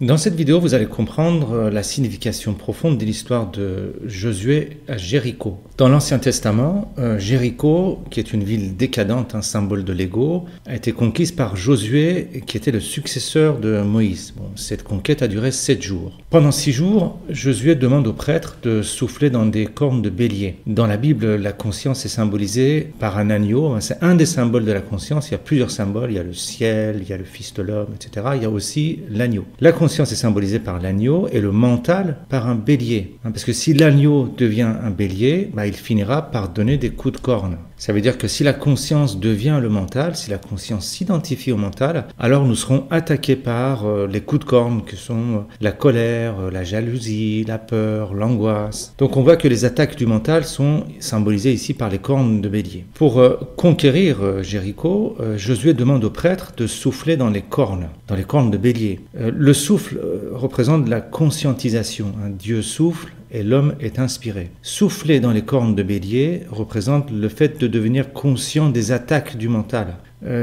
Dans cette vidéo, vous allez comprendre la signification profonde de l'histoire de Josué à Jéricho. Dans l'Ancien Testament, Jéricho, qui est une ville décadente, un symbole de l'ego, a été conquise par Josué, qui était le successeur de Moïse. Cette conquête a duré 7 jours. Pendant 6 jours, Josué demande aux prêtres de souffler dans des cornes de bélier. Dans la Bible, la conscience est symbolisée par un agneau. C'est un des symboles de la conscience. Il y a plusieurs symboles. Il y a le ciel, il y a le Fils de l'homme, etc. Il y a aussi l'agneau. La conscience est symbolisée par l'agneau et le mental par un bélier. Parce que si l'agneau devient un bélier, il finira par donner des coups de corne. Ça veut dire que si la conscience devient le mental, si la conscience s'identifie au mental, alors nous serons attaqués par les coups de corne que sont la colère, la jalousie, la peur, l'angoisse. Donc on voit que les attaques du mental sont symbolisées ici par les cornes de bélier. Pour conquérir Jéricho, Josué demande aux prêtres de souffler dans les cornes de bélier. Le souffle représente la conscientisation. Dieu souffle et l'homme est inspiré. Souffler dans les cornes de bélier représente le fait de devenir conscient des attaques du mental.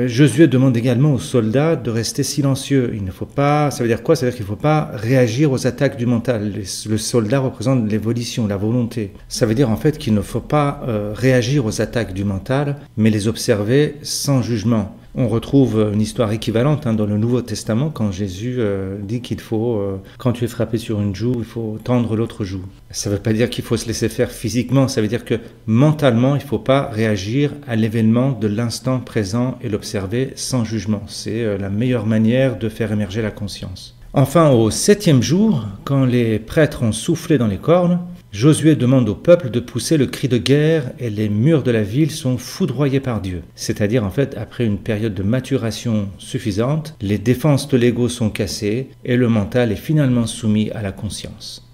Josué demande également aux soldats de rester silencieux. Il ne faut pas, ça veut dire quoi? Ça veut dire qu'il ne faut pas réagir aux attaques du mental. Le soldat représente les volitions, la volonté. Ça veut dire en fait qu'il ne faut pas réagir aux attaques du mental, mais les observer sans jugement. On retrouve une histoire équivalente dans le Nouveau Testament quand Jésus dit qu'il faut, quand tu es frappé sur une joue, il faut tendre l'autre joue. Ça ne veut pas dire qu'il faut se laisser faire physiquement, ça veut dire que mentalement, il ne faut pas réagir à l'événement de l'instant présent et l'observer sans jugement. C'est la meilleure manière de faire émerger la conscience. Enfin, au 7e jour, quand les prêtres ont soufflé dans les cornes, Josué demande au peuple de pousser le cri de guerre et les murs de la ville sont foudroyés par Dieu. C'est-à-dire, en fait, après une période de maturation suffisante, les défenses de l'ego sont cassées et le mental est finalement soumis à la conscience.